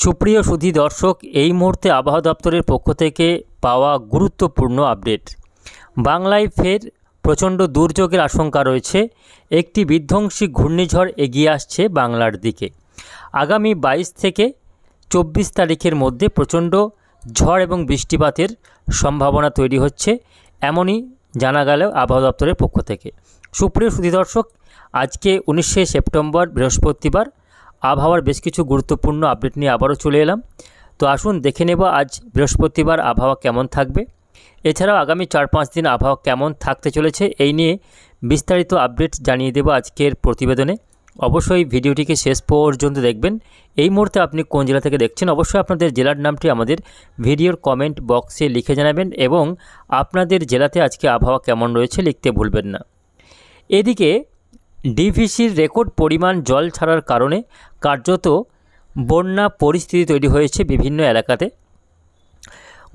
সুপ্রিয় সুধী দর্শক, এই মুহূর্তে আবহাওয়া দপ্তরের পক্ষ থেকে পাওয়া গুরুত্বপূর্ণ আপডেট। বাংলায় ফের প্রচণ্ড দুর্যোগের আশঙ্কা রয়েছে। একটি বিধ্বংসী ঘূর্ণিঝড় এগিয়ে আসছে বাংলার দিকে। আগামী 22 থেকে 24 তারিখের মধ্যে প্রচণ্ড ঝড় এবং বৃষ্টিপাতের সম্ভাবনা তৈরি হচ্ছে, এমনই জানা গেল আবহাওয়া দপ্তরের পক্ষ থেকে। সুপ্রিয় সুধী দর্শক, আজকে 19শে সেপ্টেম্বর বৃহস্পতিবার আবহাওয়ার বেশ কিছু গুরুত্বপূর্ণ আপডেট নিয়ে আবারও চলে এলাম। তো আসুন দেখে নেব আজ বৃহস্পতিবার আবহাওয়া কেমন থাকবে, এছাড়াও আগামী 4-5 দিন আবহাওয়া কেমন থাকতে চলেছে এই নিয়ে বিস্তারিত আপডেট জানিয়ে দেব আজকের প্রতিবেদনে। অবশ্যই ভিডিওটিকে শেষ পর্যন্ত দেখবেন। এই মুহূর্তে আপনি কোন জেলা থেকে দেখছেন অবশ্যই আপনাদের জেলার নামটি আমাদের ভিডিওর কমেন্ট বক্সে লিখে জানাবেন এবং আপনাদের জেলাতে আজকে আবহাওয়া কেমন রয়েছে লিখতে ভুলবেন না। এদিকে ডিভিসির রেকর্ড পরিমাণ জল ছাড়ার কারণে কার্যত বন্যা পরিস্থিতি তৈরি হয়েছে বিভিন্ন এলাকাতে।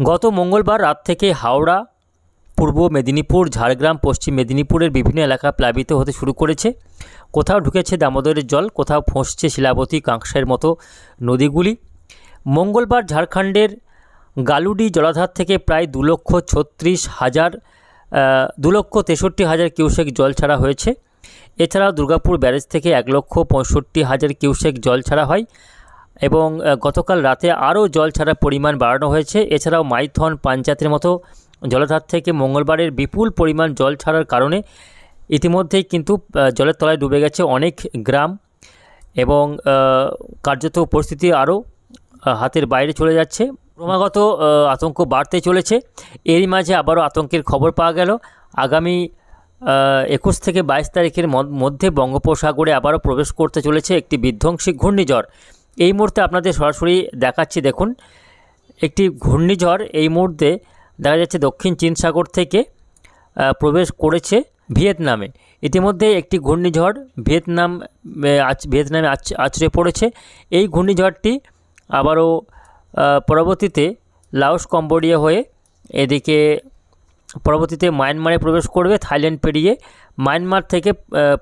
গত মঙ্গলবার রাত থেকে হাওড়া, পূর্ব মেদিনীপুর, ঝাড়গ্রাম, পশ্চিম মেদিনীপুরের বিভিন্ন এলাকা প্লাবিত হতে শুরু করেছে। কোথাও ঢুকেছে দামোদরের জল, কোথাও ফসছে শিলাবতী, কাঁকসার মতো নদীগুলি। মঙ্গলবার ঝাড়খণ্ডের গালুডি জলাধার থেকে প্রায় 2,63,000 কিউসেক জল ছাড়া হয়েছে। এছাড়াও দুর্গাপুর ব্যারেজ থেকে 1,65,000 কিউসেক জল ছাড়া হয় এবং গতকাল রাতে আরও জল ছাড়ার পরিমাণ বাড়ানো হয়েছে। এছাড়াও মাইথন, পাঞ্চায়েতের মতো জলাধার থেকে মঙ্গলবারের বিপুল পরিমাণ জল ছাড়ার কারণে ইতিমধ্যেই কিন্তু জলের তলায় ডুবে গেছে অনেক গ্রাম এবং কার্যত পরিস্থিতি আরও হাতের বাইরে চলে যাচ্ছে। ক্রমাগত আতঙ্ক বাড়তে চলেছে। এরই মাঝে আবারও আতঙ্কের খবর পাওয়া গেল। আগামী 21 থেকে 22 তারিখের মধ্যে বঙ্গোপসাগরে আবারও প্রবেশ করতে চলেছে একটি বিধ্বংসী ঘূর্ণিঝড়। এই মুহূর্তে আপনাদের সরাসরি দেখাচ্ছি, দেখুন একটি ঘূর্ণিঝড় এই মুহূর্তে দেখা যাচ্ছে দক্ষিণ চীন সাগর থেকে প্রবেশ করেছে ভিয়েতনামে। ইতিমধ্যে একটি ঘূর্ণিঝড় ভিয়েতনামে আছড়ে পড়েছে। এই ঘূর্ণিঝড়টি আবারও পরবর্তীতে লাওস, কম্বোডিয়া হয়ে এদিকে পরবর্তীতে মায়ানমারে প্রবেশ করবে, থাইল্যান্ড পেরিয়ে মায়ানমার থেকে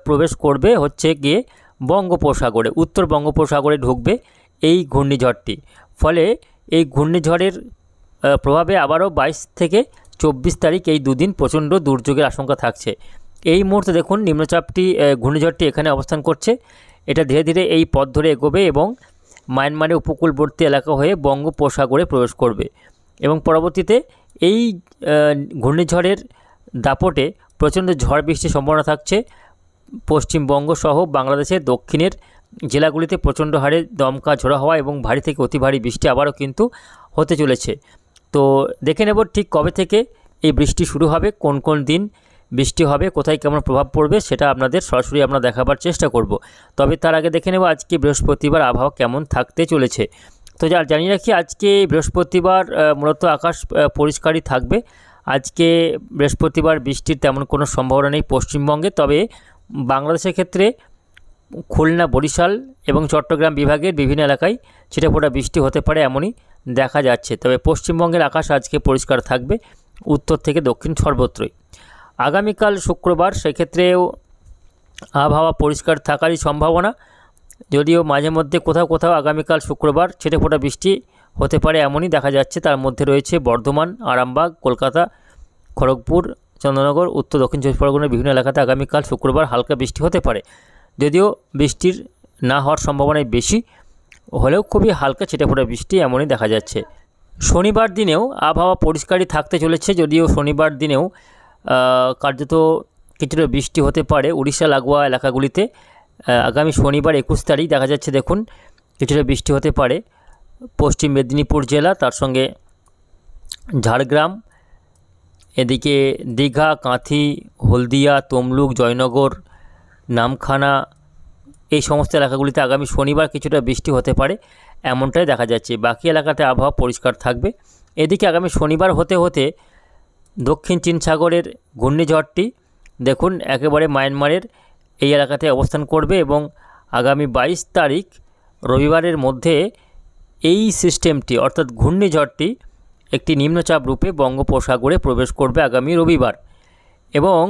প্রবেশ করবে হচ্ছে গিয়ে বঙ্গোপসাগরে, উত্তর বঙ্গোপসাগরে ঢুকবে এই ঘূর্ণিঝড়টি। ফলে এই ঘূর্ণিঝড়ের প্রভাবে আবারও 22 থেকে 24 তারিখ এই দুদিন প্রচণ্ড দুর্যোগের আশঙ্কা থাকছে। এই মুহূর্তে দেখুন ঘূর্ণিঝড়টি এখানে অবস্থান করছে। এটা ধীরে ধীরে এই পথ ধরে এগোবে এবং মায়ানমারের উপকূলবর্তী এলাকা হয়ে বঙ্গোপসাগরে প্রবেশ করবে এবং পরবর্তীতে এই ঘূর্ণিঝড়ের দাপটে প্রচণ্ড ঝড় বৃষ্টির সম্ভাবনা থাকছে। পশ্চিমবঙ্গ সহ বাংলাদেশের দক্ষিণের জেলাগুলিতে প্রচণ্ড হারে দমকা ঝোড়ো হওয়া এবং ভারী থেকে অতি ভারী বৃষ্টি আবারও কিন্তু হতে চলেছে। তো দেখে নেব ঠিক কবে থেকে এই বৃষ্টি শুরু হবে, কোন কোন দিন বৃষ্টি হবে, কোথায় কেমন প্রভাব পড়বে সেটা আপনাদের সরাসরি আমরা দেখাবার চেষ্টা করব। তবে তার আগে দেখে নেব আজকে বৃহস্পতিবার আবহাওয়া কেমন থাকতে চলেছে। তো জানিয়ে রাখি, আজকে বৃহস্পতিবার মূলত আকাশ পরিষ্কারই থাকবে। আজকে বৃহস্পতিবার বৃষ্টির তেমন কোনো সম্ভাবনা নেই পশ্চিমবঙ্গে। তবে বাংলাদেশের ক্ষেত্রে খুলনা, বরিশাল এবং চট্টগ্রাম বিভাগের বিভিন্ন এলাকায় ছিটেফোঁটা বৃষ্টি হতে পারে এমনই দেখা যাচ্ছে। তবে পশ্চিমবঙ্গের আকাশ আজকে পরিষ্কার থাকবে উত্তর থেকে দক্ষিণ সর্বত্রই। আগামীকাল শুক্রবার, সেক্ষেত্রেও আবহাওয়া পরিষ্কার থাকারই সম্ভাবনা, যদিও মাঝে মধ্যে কোথাও কোথাও আগামীকাল শুক্রবার ছিটেফোঁটা বৃষ্টি হতে পারে এমনই দেখা যাচ্ছে। তার মধ্যে রয়েছে বর্ধমান, আরামবাগ, কলকাতা, খড়গপুর, চন্দ্রনগর, উত্তর দক্ষিণ 24 পরগনার বিভিন্ন এলাকাতে আগামীকাল শুক্রবার হালকা বৃষ্টি হতে পারে, যদিও বৃষ্টির না হওয়ার সম্ভাবনাই বেশি হলেও খুবই হালকা ছিটেফোঁটা বৃষ্টি এমনই দেখা যাচ্ছে। শনিবার দিনেও আবহাওয়া পরিষ্কারই থাকতে চলেছে, যদিও শনিবার দিনেও কার্যত কিছুটা বৃষ্টি হতে পারে উড়িষ্যা লাগোয়া এলাকাগুলিতে। আগামী শনিবার 21 তারিখ দেখা যাচ্ছে, দেখুন কিছুটা বৃষ্টি হতে পারে পশ্চিম মেদিনীপুর জেলা, তার সঙ্গে ঝাড়গ্রাম, এদিকে দীঘা, কাঁথি, হলদিয়া, তমলুক, জয়নগর, নামখানা, এই সমস্ত এলাকাগুলিতে আগামী শনিবার কিছুটা বৃষ্টি হতে পারে এমনটাই দেখা যাচ্ছে। বাকি এলাকাতে আবহাওয়া পরিষ্কার থাকবে। এদিকে আগামী শনিবার হতে হতে দক্ষিণ চীন সাগরের ঘূর্ণিঝড়টি দেখুন একেবারে মায়ানমারের এই এলাকাতে অবস্থান করবে এবং আগামী 22 তারিখ রবিবারের মধ্যে এই সিস্টেমটি অর্থাৎ ঘূর্ণিঝড়টি একটি নিম্নচাপ রূপে বঙ্গোপসাগরে প্রবেশ করবে আগামী রবিবার এবং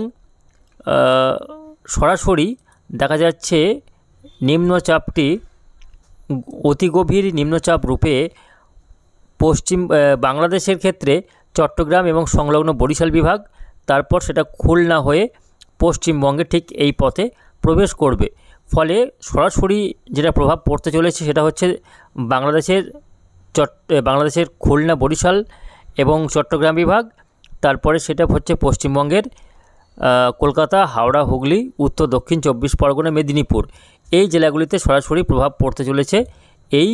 সরাসরি দেখা যাচ্ছে নিম্নচাপটি অতি গভীর নিম্নচাপ রূপে পশ্চিম বাংলাদেশের ক্ষেত্রে চট্টগ্রাম এবং সংলগ্ন বরিশাল বিভাগ, তারপর সেটা খুলনা হয়ে পশ্চিমবঙ্গে ঠিক এই পথে প্রবেশ করবে। ফলে সরাসরি যেটা প্রভাব পড়তে চলেছে সেটা হচ্ছে বাংলাদেশের খুলনা, বরিশাল এবং চট্টগ্রাম বিভাগ, তারপরে সেটা হচ্ছে পশ্চিমবঙ্গের কলকাতা, হাওড়া, হুগলি, উত্তর দক্ষিণ 24 পরগনা, মেদিনীপুর, এই জেলাগুলিতে সরাসরি প্রভাব পড়তে চলেছে এই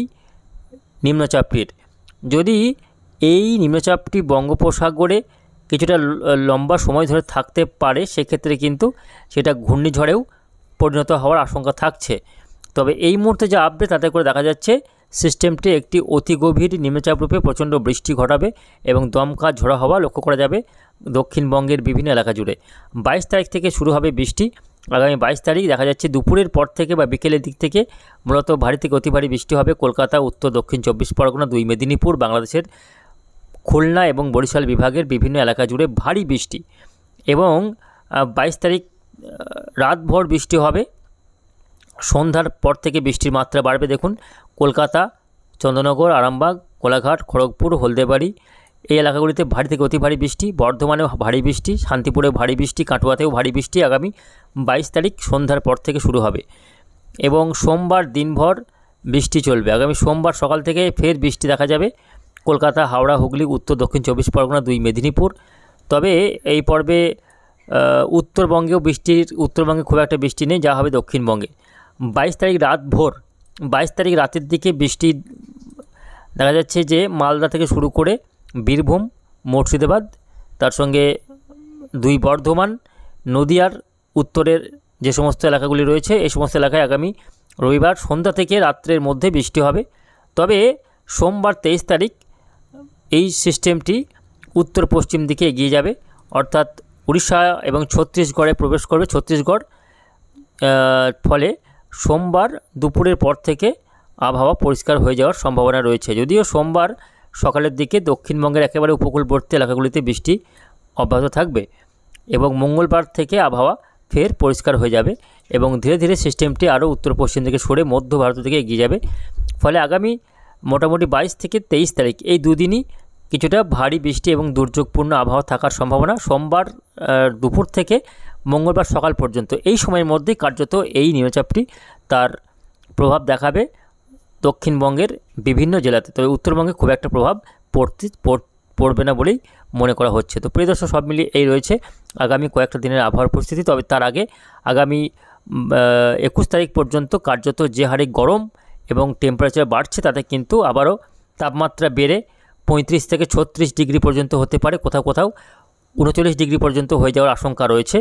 নিম্নচাপটির। যদি এই নিম্নচাপটি বঙ্গোপসাগরে কিছুটা লম্বা সময় ধরে থাকতে পারে, সেক্ষেত্রে কিন্তু সেটা ঘূর্ণিঝড়েও পরিণত হওয়ার আশঙ্কা থাকছে। তবে এই মুহূর্তে যা আপডেট তাতে করে দেখা যাচ্ছে সিস্টেমটি একটি অতি গভীর নিম্নচাপ রূপে প্রচণ্ড বৃষ্টি ঘটাবে এবং দমকা ঝোড়ো হাওয়া লক্ষ্য করা যাবে দক্ষিণবঙ্গের বিভিন্ন এলাকা জুড়ে। 22 তারিখ থেকে শুরু হবে বৃষ্টি। আগামী 22 তারিখ দেখা যাচ্ছে দুপুরের পর থেকে বা বিকেলের দিক থেকে মূলত ভারী থেকে অতি ভারী বৃষ্টি হবে কলকাতা, উত্তর দক্ষিণ 24 পরগনা, 2 মেদিনীপুর, বাংলাদেশের খুলনা এবং বরিশাল বিভাগের বিভিন্ন এলাকা জুড়ে ভারী বৃষ্টি। এবং 22 তারিখ রাতভর বৃষ্টি হবে। সন্ধ্যার পর থেকে বৃষ্টির মাত্রা বাড়বে। দেখুন, কলকাতা, চন্দ্রনগর, আরামবাগ, কোলাঘাট, খড়গপুর, হলদেবাড়ি এই এলাকাগুলিতে ভারী থেকে অতি ভারী বৃষ্টি, বর্ধমানেও ভারী বৃষ্টি, শান্তিপুরেও ভারী বৃষ্টি, কাটোয়াতেও ভারী বৃষ্টি আগামী 22 তারিখ সন্ধ্যার পর থেকে শুরু হবে। এবং সোমবার দিনভর বৃষ্টি চলবে। আগামী সোমবার সকাল থেকে ফের বৃষ্টি দেখা যাবে কলকাতা, হাওড়া, হুগলি, উত্তর দক্ষিণ 24 পরগনা, 2 মেদিনীপুর। তবে এই পর্বে উত্তরবঙ্গে খুব একটা বৃষ্টি নেই, যা হবে দক্ষিণবঙ্গে। 22 তারিখ রাতভর, 22 তারিখ রাতের দিকে বৃষ্টি দেখা যাচ্ছে যে মালদা থেকে শুরু করে বীরভূম, মুর্শিদাবাদ, তার সঙ্গে 2 বর্ধমান, নদিয়ার উত্তরের যে সমস্ত এলাকাগুলি রয়েছে এই সমস্ত এলাকায় আগামী রবিবার সন্ধ্যা থেকে রাত্রের মধ্যে বৃষ্টি হবে। তবে সোমবার 23 তারিখ এই সিস্টেমটি উত্তর পশ্চিম দিকে এগিয়ে যাবে, অর্থাৎ উড়িষ্যা এবং ছত্তিশগড়ে প্রবেশ করবে। ফলে সোমবার দুপুরের পর থেকে আবহাওয়া পরিষ্কার হয়ে যাওয়ার সম্ভাবনা রয়েছে। যদিও সোমবার সকালের দিকে দক্ষিণবঙ্গের একেবারে উপকূলবর্তী এলাকাগুলিতে বৃষ্টি অব্যাহত থাকবে এবং মঙ্গলবার থেকে আবহাওয়া ফের পরিষ্কার হয়ে যাবে এবং ধীরে ধীরে সিস্টেমটি আরও উত্তর পশ্চিম দিকে সরে মধ্য ভারত থেকে এগিয়ে যাবে। ফলে আগামী মোটামুটি 22 থেকে 23 তারিখ এই দুদিনই কিছুটা ভারী বৃষ্টি এবং দুর্যোগপূর্ণ আবহাওয়া থাকার সম্ভাবনা। সোমবার দুপুর থেকে মঙ্গলবার সকাল পর্যন্ত এই সময়ের মধ্যেই কার্যত এই নিম্নচাপটি তার প্রভাব দেখাবে দক্ষিণবঙ্গের বিভিন্ন জেলাতে। তবে উত্তরবঙ্গে খুব একটা প্রভাব পড়বে না বলেই মনে করা হচ্ছে। তো প্রিয় দর্শক, সব মিলিয়ে এই রয়েছে আগামী কয়েকটা দিনের আবহাওয়ার পরিস্থিতি। তবে তার আগে আগামী 21 তারিখ পর্যন্ত কার্যত যে হারে গরম এবং টেম্পারেচার বাড়ছে তাতে কিন্তু আবারও তাপমাত্রা বেড়ে 35 থেকে 36 ডিগ্রি পর্যন্ত হতে পারে, কোথাও কোথাও 39 ডিগ্রি পর্যন্ত হয়ে যাওয়ার আশঙ্কা রয়েছে।